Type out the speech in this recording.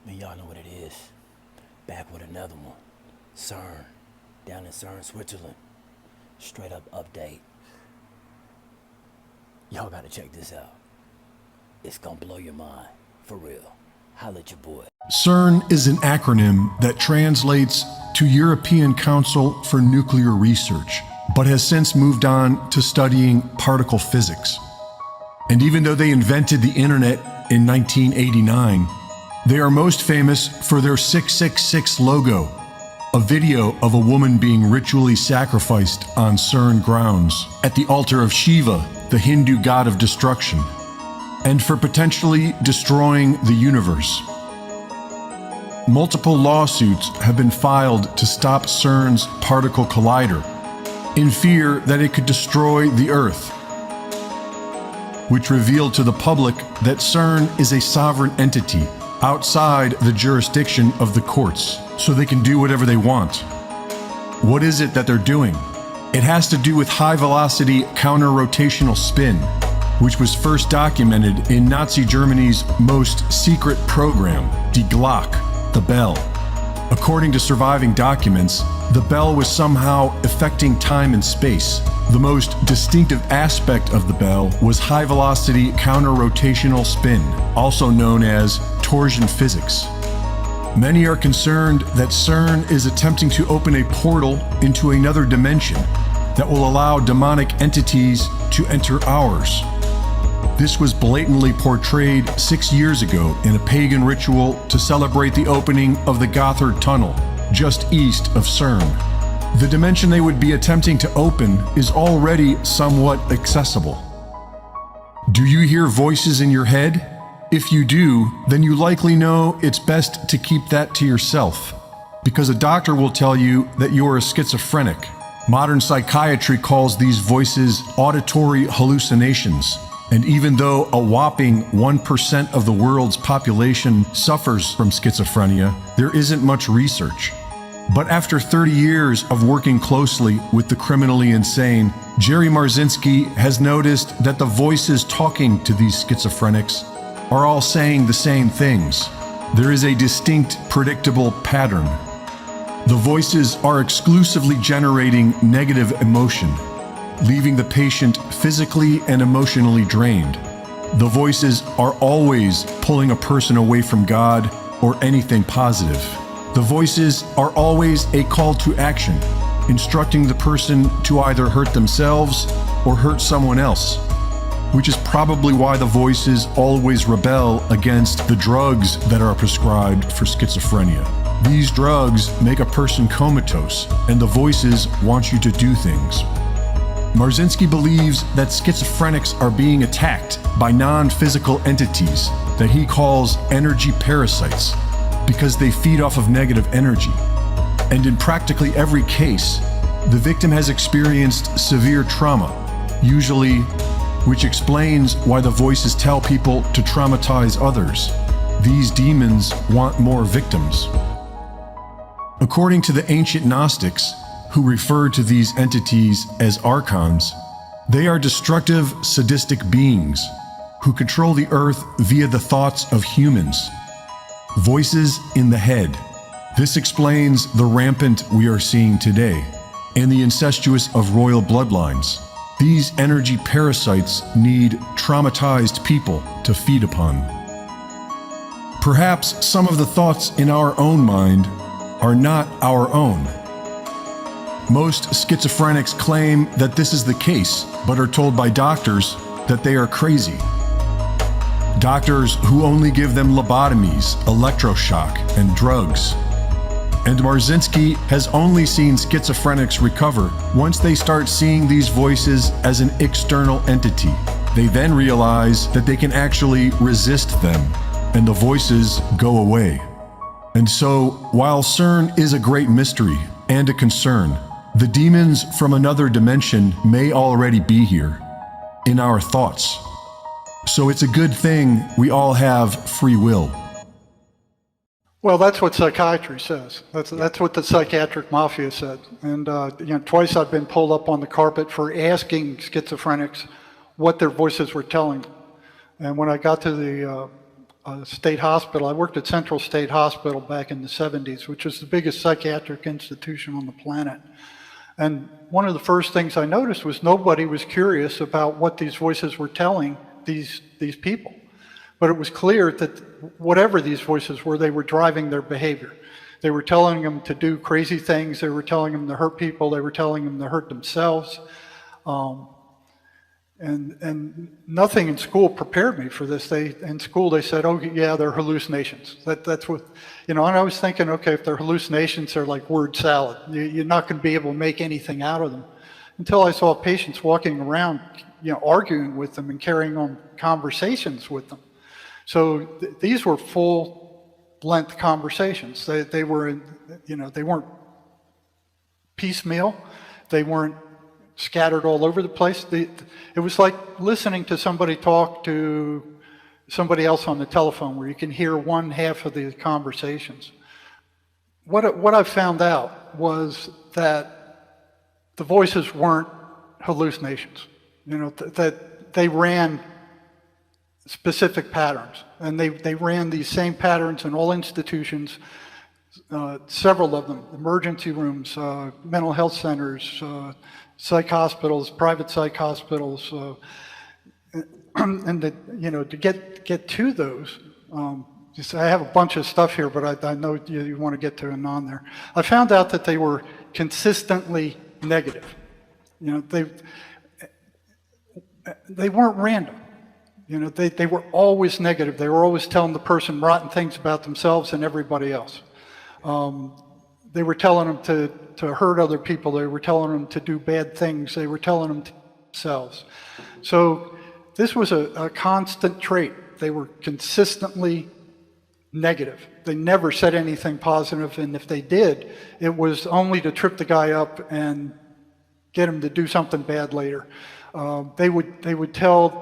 Man, y'all know what it is. Back with another one. Cern, down in Cern, Switzerland. Straight up update. Y'all gotta check this out. It's gonna blow your mind. For real. Holla at your boy. Cern is an acronym that translates to European Council for Nuclear Research, but has since moved on to studying particle physics. And even though they invented the internet in 1989, they are most famous for their 666 logo, a video of a woman being ritually sacrificed on Cern grounds at the altar of Shiva, the Hindu god of destruction, and for potentially destroying the universe. Multiple lawsuits have been filed to stop Cern's particle collider, in fear that it could destroy the Earth, which revealed to the public that Cern is a sovereign entity outside the jurisdiction of the courts, so they can do whatever they want. What is it that they're doing? It has to do with high-velocity counter-rotational spin, which was first documented in Nazi Germany's most secret program, Die Glock, the bell. According to surviving documents, the bell was somehow affecting time and space. The most distinctive aspect of the bell was high-velocity counter-rotational spin, also known as torsion physics. Many are concerned that Cern is attempting to open a portal into another dimension that will allow demonic entities to enter ours. This was blatantly portrayed 6 years ago in a pagan ritual to celebrate the opening of the Gotthard Tunnel, just east of Cern. The dimension they would be attempting to open is already somewhat accessible. Do you hear voices in your head? If you do, then you likely know it's best to keep that to yourself, because a doctor will tell you that you're a schizophrenic. Modern psychiatry calls these voices auditory hallucinations. And even though a whopping 1% of the world's population suffers from schizophrenia, there isn't much research. But after 30 years of working closely with the criminally insane, Jerry Marzinski has noticed that the voices talking to these schizophrenics are all saying the same things. There is a distinct, predictable pattern. The voices are exclusively generating negative emotion, leaving the patient physically and emotionally drained. The voices are always pulling a person away from God or anything positive. The voices are always a call to action, instructing the person to either hurt themselves or hurt someone else, which is probably why the voices always rebel against the drugs that are prescribed for schizophrenia. These drugs make a person comatose, and the voices want you to do things. Marzinski believes that schizophrenics are being attacked by non-physical entities that he calls energy parasites because they feed off of negative energy. And in practically every case, the victim has experienced severe trauma, usually, which explains why the voices tell people to traumatize others. These demons want more victims. According to the ancient Gnostics, who referred to these entities as archons, they are destructive, sadistic beings who control the earth via the thoughts of humans. Voices in the head. This explains the rampant we are seeing today, and the incestuous of royal bloodlines. These energy parasites need traumatized people to feed upon. Perhaps some of the thoughts in our own mind are not our own. Most schizophrenics claim that this is the case, but are told by doctors that they are crazy. Doctors who only give them lobotomies, electroshock, and drugs. And Marzinski has only seen schizophrenics recover once they start seeing these voices as an external entity. They then realize that they can actually resist them, and the voices go away. And so, while Cern is a great mystery and a concern, the demons from another dimension may already be here, in our thoughts. So it's a good thing we all have free will. Well, that's what psychiatry says. That's what the psychiatric mafia said. And twice I've been pulled up on the carpet for asking schizophrenics what their voices were telling them. And when I got to the state hospital. I worked at Central State Hospital back in the 70s, which was the biggest psychiatric institution on the planet. And one of the first things I noticed was nobody was curious about what these voices were telling these people. But it was clear that whatever these voices were, they were driving their behavior. They were telling them to do crazy things. They were telling them to hurt people. They were telling them to hurt themselves. And nothing in school prepared me for this. In school they said, oh yeah, they're hallucinations. That's what, and I was thinking, okay, if they're hallucinations, they're like word salad. You're not going to be able to make anything out of them. Until I saw patients walking around, arguing with them and carrying on conversations with them. So these were full-length conversations. They were, they weren't piecemeal. They weren't scattered all over the place. It was like listening to somebody talk to somebody else on the telephone, where you can hear one half of the conversations. What I found out was that the voices weren't hallucinations. That they ran specific patterns, and they ran these same patterns in all institutions, several of them, emergency rooms, mental health centers, psych hospitals, private psych hospitals, and to get to those. I have a bunch of stuff here, but I know you want to get to and on there. I found out that they were consistently negative. They weren't random. They were always negative. They were always telling the person rotten things about themselves and everybody else. They were telling them to hurt other people. They were telling them to do bad things. They were telling them to themselves. So this was a constant trait. They were consistently negative. They never said anything positive, and if they did, it was only to trip the guy up and get him to do something bad later. They would tell